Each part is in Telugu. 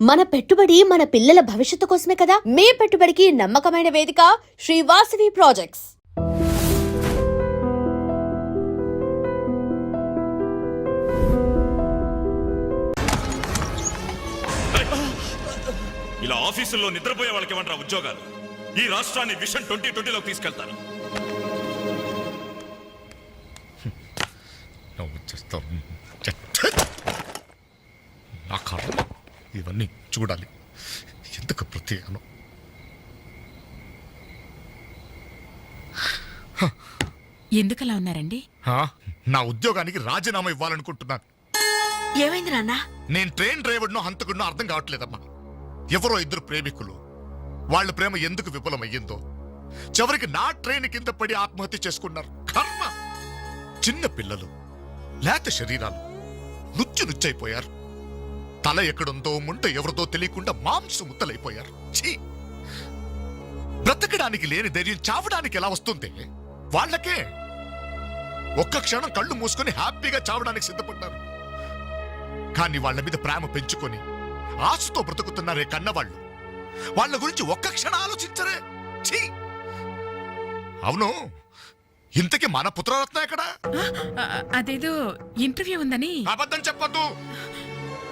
మన పెట్టుబడి మన పిల్లల భవిష్యత్తు కోసమే కదా. మీ పెట్టుబడికి నమ్మకమైన వేదిక శ్రీ వాసవి ప్రాజెక్ట్స్. ఇలా ఆఫీసుల్లో నిద్రపోయే వాళ్ళకి ఏమంటారా ఉద్యోగాలు? ఈ రాష్ట్రాన్ని విషన్ 2020లోకి తీసుకెళ్తారు. ఇవన్నీ చూడాలి. ఎందుకు ప్రత్యేకను? ఎందుకలా ఉన్నారండి? నా ఉద్యోగానికి రాజీనామా ఇవ్వాలనుకుంటున్నాను. ఏమైంది నాన్న? నేను ట్రైన్ డ్రైవర్నో హంతకుడినో అర్థం కావట్లేదమ్మా. ఎవరో ఇద్దరు ప్రేమికులు, వాళ్ళ ప్రేమ ఎందుకు విఫలమయ్యిందో చివరికి నా ట్రైన్ కింద పడి ఆత్మహత్య చేసుకున్నారు. కర్మ! చిన్న పిల్లలు, లేత శరీరాలు నుచ్చైపోయారు. తల ఎక్కడుందో ముంట ఎవరిదో తెలియకుండా మాంసం ముద్దలైపోయారు. ఛీ! బ్రతకడానికి లేని ధైర్యం చావడానికి ఎలా వస్తుంది? వాళ్ళకే ఒక్క క్షణం కళ్ళు మూసుకొని హ్యాపీగా చావడానికి సిద్ధపడ్డారు. కానీ వాళ్ళ మీద ప్రేమ పెంచుకొని ఆశతో బ్రతుకుతున్నారే కన్నవాళ్ళు, వాళ్ళ గురించి ఒక్క క్షణం ఆలోచించరే. ఛీ! అవును, ఇంతకీ మన పుత్రరత్న ఎక్కడ? అదేదో ఇంటర్వ్యూ ఉందని. అబద్ధం చెప్పొద్దు.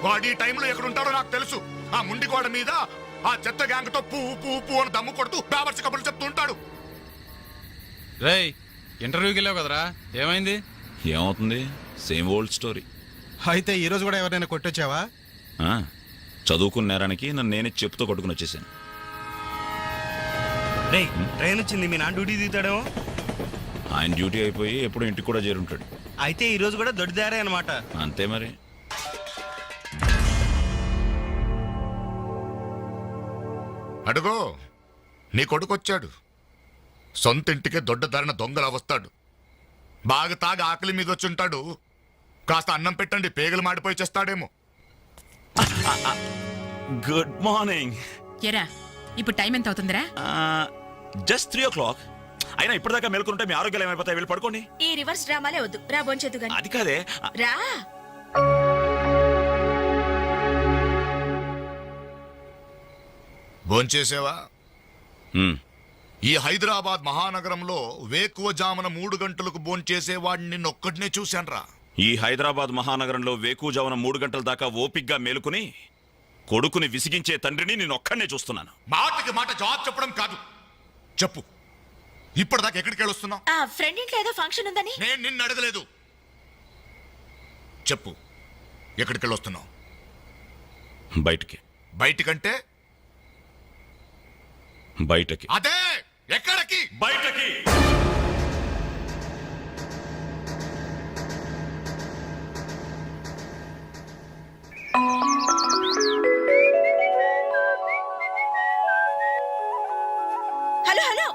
వాడు ఈ టైంలో ఎక్కడుంటాడో నాకు తెలుసు. ఆ ముండి గోడ మీద ఆ చెత్త గ్యాంగ్ తో పూ అని దమ్ము కొడుతూ బాబర్చి కబుర్లు చెప్తూ ఉంటాడు. రేయ్, ఇంటర్వ్యూకి వెళ్ళావు కదరా, ఏమైంది? ఏమవుతుంది? Same old story. అయితే ఈ రోజు కూడా ఎవరైనా కొట్టొచ్చావా? చదువుకున్న నేరానికి నన్ను నేనే చెప్పుతో కొట్టుకుని వచ్చేసాను. రేయ్, ట్రైన్ వచ్చింది. మీ నాన్న డ్యూటీ దిగుతాడేమో. ఆయన డ్యూటీ అయిపోయి ఎప్పుడు ఇంటికి కూడా చేరుంటాడు. అయితే ఈ రోజు కూడా దొడ్డిదారే అనమాట. అంతే మరి. అడుగో, నీ కొడుకొచ్చాడు. సొంత ఇంటికే దొడ్డ ధరణ దొంగలా వస్తాడు. బాగా తాగి ఆకలి మీద వచ్చుంటాడు. కాస్త అన్నం పెట్టండి, పేగలు మాడిపోయి చేస్తాడేమో. Good morning. ఎరా, ఇప్పుడు టైం ఎంత అవుతుందిరా? Just 3 o'clock. అయినా ఇప్పటిదాకా మేల్కొంటే మీ ఆరోగ్యాలు ఏమైపోతాయి? వెళ్ళి పడుకోండి. ఈ రివర్స్ డ్రామాలే వద్దు, రా బొంచెద్దు గాని. అది కాదే, రా. భోంచేసేవా? ఈ హైదరాబాద్ మహానగరంలో వేకువజామున 3 గంటలకు భోంచేసేవాడిని నిన్నొక్కడినే చూశాన్రా. ఈ హైదరాబాద్ మహానగరంలో వేకువజామున 3 గంటల దాకా ఓపిగ్గా మేలుకుని కొడుకుని విసిగించే తండ్రిని నేను ఒక్కడనే చూస్తున్నాను. మాటకి మాట జవాబు చెప్పడం కాదు. చెప్పు, ఇప్పటిదాకా ఎక్కడికి వెళ్ళొస్తున్నావు? ఆ ఫ్రెండ్ ఇంట్లో ఏదో ఫంక్షన్ ఉందని. నేను నిన్ను అడగలేదు. చెప్పు, ఎక్కడికి వెళ్ళొస్తున్నావు? బయటికి. బయటికంటే? బయటకి. అదే, ఎక్కడికి? బయటకి. హలో హలో,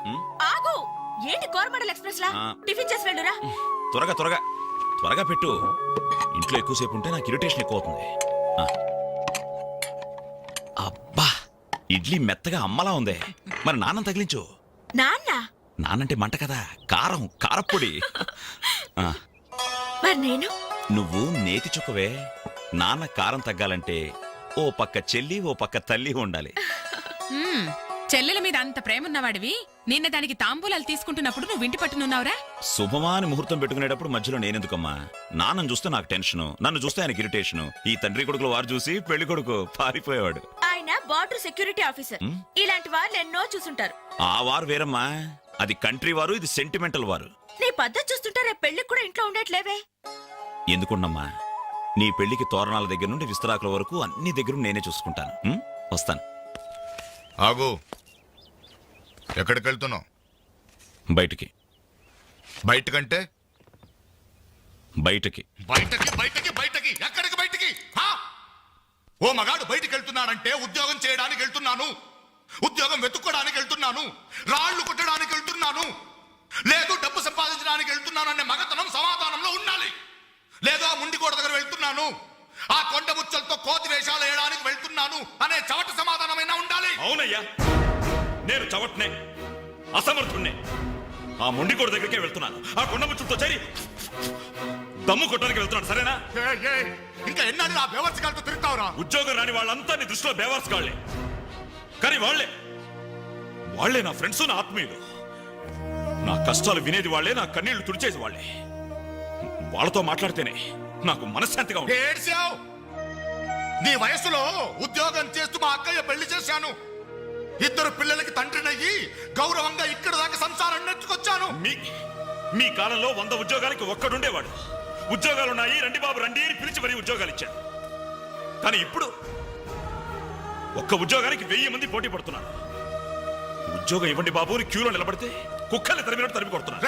ఆగు. ఏంటి కోరమండల్ ఎక్స్ప్రెస్ లా? టిఫిన్ చేసి వెళ్ళురా. త్వరగా త్వరగా త్వరగా పెట్టు. ఇంట్లో ఎక్కువసేపు ఉంటే నాకు ఇరిటేషన్ ఎక్కువ అవుతుంది. అబ్బా, ఇడ్లీ మెత్తగా అమ్మలా ఉంది. మరి నాన్నం తగిలించు. నాన్నంటే మంట కదా, కారం, కారప్పొడి. మరి నేను? నువ్వు నేతి చుక్కవే. నాన్న కారం తగ్గాలంటే ఓ పక్క చెల్లి, ఓ పక్క తల్లి ఉండాలి. చెల్లెల మీద అంత ప్రేమ ఉన్నవాడివి, నిన్న దానికి తాంబూలాలు తీసుకుంటున్నప్పుడు నువ్వు ఇంటి పట్టునున్నావురా? శుభమాని ముహూర్తం పెట్టుకునేటప్పుడు మధ్యలో నేనెందుకమ్మా? నాన్నను చూస్తే నాకు టెన్షను, నన్ను చూస్తే ఆయనకి ఇరిటేషను. ఈ తండ్రి కొడుకులు వారు చూసి పెళ్లి కొడుకు పారిపోయేవాడు. ఆయన బార్డర్ సెక్యూరిటీ ఆఫీసర్. ఇలాంటి వాళ్ళు ఎన్నో చూసుంటారు. ఆ వారు వేరమ్మా, అది కంట్రీ వారు, ఇది సెంటిమెంటల్ వారు. నీ పద్ధతి చూస్తుంటే రేపు పెళ్లికి కూడా ఇంట్లో ఉండట్లేవే. ఎందుకున్నమ్మా, నీ పెళ్లికి తోరణాల దగ్గర నుండి విస్తరాకుల వరకు అన్ని దగ్గర నేనే చూసుకుంటాను. వస్తాను. ఆగు, ఎక్కడికి వెళ్తున్నావు? బయటికి. బయటకంటే? బయటకి. బయటకి బయటకి బయటకి ఎక్కడికి బయటికి? ఓ మగాడు బయటికి వెళ్తున్నాడంటే ఉద్యోగం చేయడానికి వెళ్తున్నాను, ఉద్యోగం వెతుక్కోడానికి వెళ్తున్నాను, రాళ్లు కొట్టడానికి వెళ్తున్నాను, లేదు డబ్బు సంపాదించడానికి వెళ్తున్నాను అనే మగతనం సమాధానంలో ఉండాలి. లేదు ఆ ముండి గోడ దగ్గర వెళ్తున్నాను, ఆ కొండ ముచ్చలతో కోతి వేషాలు వేయడానికి వెళ్తున్నాను అనే చవట సమాధానమైనా ఉండాలి. అవునయ్యా, నేను చవట్నే, అసమర్థుణ్ణే. ఆ ముండికోడు దగ్గరికే వెళ్తున్నాను. ఆ కొండ ముచ్చులతో చేరి దమ్ము కొట్టడానికి వెళ్తున్నాడు సరేనా? ఇంకా ఎన్నాళ్ళు ఆ బేవర్సగాలతో తిరుగుతావురా? ఉద్యోగం రాని వాళ్ళంతా నీ దృష్టిలో బేవర్స్ కాళ్లే, కానీ వాళ్ళే నా ఫ్రెండ్స్, నా ఆత్మీయులు. నా కష్టాలు వినేది వాళ్ళే, నా కన్నీళ్లు తుడిచేది వాళ్ళే. వాళ్ళతో మాట్లాడితేనే నాకు మనశ్శాంతిగా ఉంది. ఏడ్చావు. నీ వయసులో ఉద్యోగం చేస్తూ మా అక్కయ్య పెళ్లి చేశాను. 2 పిల్లలకి తండ్రినయ్యి గౌరవంగా ఇక్కడ దాకా సంసారం నెట్టుకొచ్చాను. మీ కాలంలో 100 ఉద్యోగాలకి ఒక్కడుండేవాడు. ఉద్యోగాలున్నాయి, రండి బాబు రండి అని పిలిచి మరీ ఉద్యోగాలు ఇచ్చారు. కానీ ఇప్పుడు ఒక్క ఉద్యోగానికి 1000 మంది పోటీ పడుతున్నారు. ఉద్యోగం ఇవ్వండి బాబు అని క్యూలో నిలబడితే కుక్కల్ని తరిమినట్టు తరిమి కొడుతున్నారు.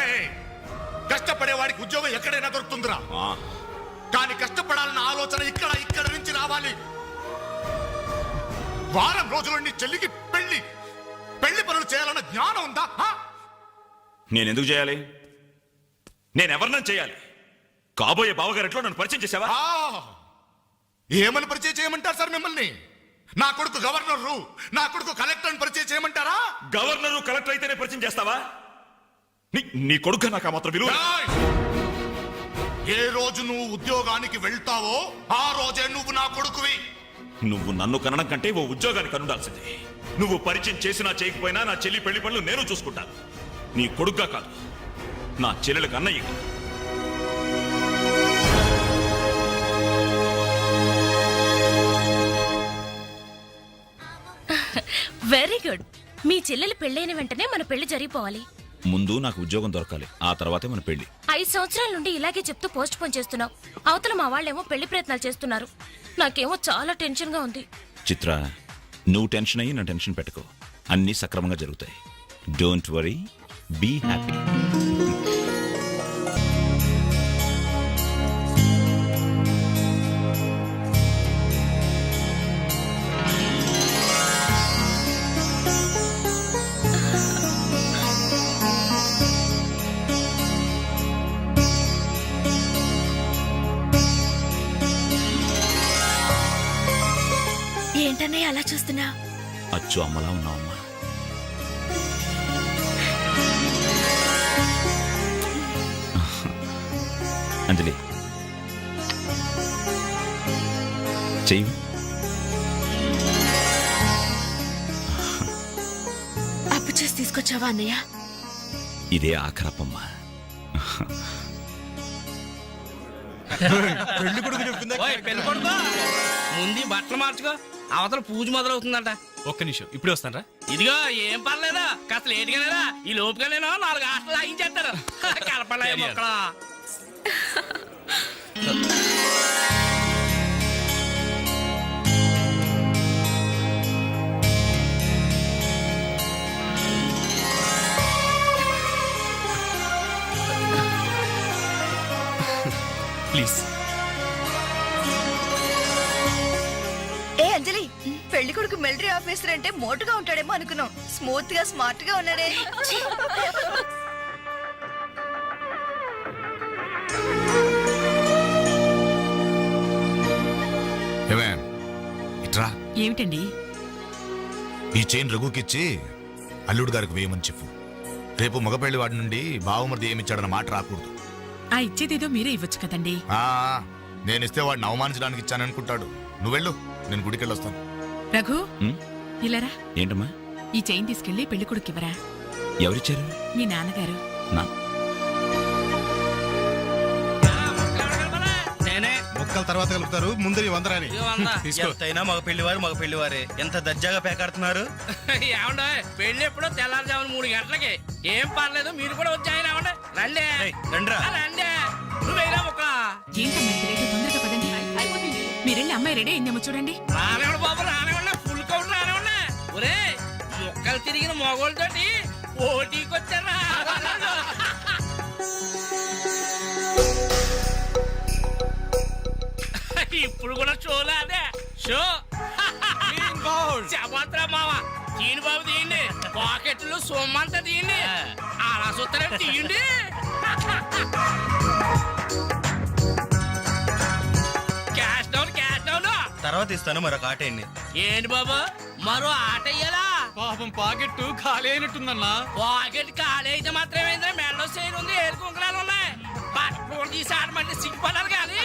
కష్టపడే వాడికి ఉద్యోగం ఎక్కడైనా దొరుకుతుందిరా. కానీ కష్టపడాలన్న ఆలోచన ఇక్కడ నుంచి రావాలి. వారం రోజులు నీ చెల్లికి పెళ్లి పనులు చేయాలన్న జ్ఞానం ఉందా? నేనెందుకు చేయాలి? నేనెవరినైనా చేయాలి. కాబోయే బావగారెట్లో నన్ను పరిచయం చేసావా? ఏమని పరిచయం చేయమంటారు సార్ మిమ్మల్ని? నా కొడుకు గవర్నరు, నా కొడుకు కలెక్టర్ పరిచయం చేయమంటారా? గవర్నరు కలెక్టర్ అయితేనే పరిచయం చేస్తావా? నీ కొడుకు నాకు ఆ మాత్రం విలువ. ఏ రోజు నువ్వు ఉద్యోగానికి వెళ్తావో ఆ రోజే నువ్వు నా కొడుకువి. నువ్వు నన్ను కనడం కంటే ఓ ఉద్యోగానికి కనుండాల్సిందే. నువ్వు పరిచయం చేసినా చేయకపోయినా నా చెల్లి పెళ్లి పనులు నేను చూసుకుంటాను. నీ కొడుగ్గా కాదు, నా చెల్లెలకు అన్నయ్య. Very good. మీ చెల్లెలు పెళ్ళైన వెంటనే మన పెళ్లి జరిగిపోవాలి. ముందు నాకు ఉద్యోగం దొరకాలి, ఆ తర్వాతే మన పెళ్లి. 5 సంవత్సరాల నుండి ఇలాగే చెప్తూ పోస్ట్ పోన్ చేస్తున్నావు. అవతల మా వాళ్ళేమో పెళ్లి ప్రయత్నాలు చేస్తున్నారు. నాకేమో చాలా టెన్షన్ గా ఉంది. చిత్ర, నువ్వు టెన్షన్ అయ్యి నా టెన్షన్ పెట్టుకో. అన్నీ సక్రమంగా జరుగుతాయి. Don't worry, be happy. ఏంటన్నయ్య అలా చూస్తున్నా? అచ్చు అమ్మలా ఉన్నావమ్మా. అంజలి, చెయ్యి. అప్పు చేసి తీసుకొచ్చావా అన్నయ్య? ఇదే ఆఖరప్పమ్మా. పెళ్లి కొడుకు చెప్పిందా? ముందు బట్టలు మార్చుకో, అవతల పూజ మొదలవుతుందంట. ఒక్క నిమిషం, ఇప్పుడే వస్తానరా. ఇదిగో ఏం పర్లేదా, కాస్త లేటుగానేరా. ఈ లోపుగానేనో 4 హాస్టల్ లాగించేస్తారు. కలపలే మొక్కలా. ప్లీజ్. ఏ అంజలి, పెళ్లి కొడుకు మిలిటరీ ఆఫీసర్ అంటే మోటుగా ఉంటాడేమో అనుకున్నాం. స్మూత్ గా స్మార్ట్ గా ఉన్నాడే. ఇట్రా, ఏమిటండి? ఈ చైన్ రఘుకిచ్చి అల్లుడు గారికి వేయమని చెప్పు. రేపు మగపెళ్లి వాడి నుండి బావమరిది ఏమిచ్చాడన్న మాట రాకూడదు. ఆ ఇచ్చేదేదో మీరే ఇవ్వచ్చు కదండి. నేనిస్తే వాడిని అవమానించడానికి ఇచ్చాననుకుంటాడు. నువ్వెళ్ళు, నేను గుడికెళ్ళి వస్తాను. రఘు, ఇలారా. ఏంటమ్మా? ఈ చైన్ తీసుకెళ్లి పెళ్లి కొడుకు ఇవ్వరా. ఎవరిచ్చారు? మీ నాన్నగారు. నేనే మొక్కల తర్వాత కలుపుతారు, ముందు నీ 100 రాని తీసుకో. ఎంతైనా మగ పెళ్లివారే ఎంత దర్జాగా పేకాడుతున్నారు. ఏమండే, పెళ్లి ఎప్పుడో తెల్లారుజామున 3 గంటలకి. ఏం పర్లేదు, మీరు కూడా వచ్చాయని. ఏమండే, రండి రండి. నువ్వేనా మొక్క? ఏంటమ్మా ఇంత లేటు? తొందరగా పదండి. మీరెళ్ళి అమ్మాయి రెడీ అయిందేమో చూడండి. రానివ్వండి బాబు, రానివ్వండి. ఫుల్ కౌంట్ రానివ్వండి. ఒరే, మొక్కలు తిరిగిన మొగోళ్ళతోటి పోటీకొచ్చారా? ఇప్పుడు కూడా షోలా? అదే షో. చెప్పత్రా మావ, తీయండి బాబు, తీయండి. పాకెట్లు సొమ్మంతా తీయండి. అలా చూస్తారా? తీయండి. Cash down, cash down. తర్వాత ఇస్తాను మరొక ఆట. ఏంటి బాబు, మరో ఆట అయ్యాలా? పాపం పాకెట్ ఖాళీ అయినట్టుందన్నా. పాకెట్ ఖాళీ అయితే మాత్రమే మెడలో చైన్ ఉంది, ఏడు కుంకరాలు ఉన్నాయి. పూల తీసి ఆడమంటే సిగ్గుపడాలి కానీ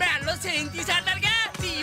మెడలో చేయి తీసి ఆడాలిగా తీయ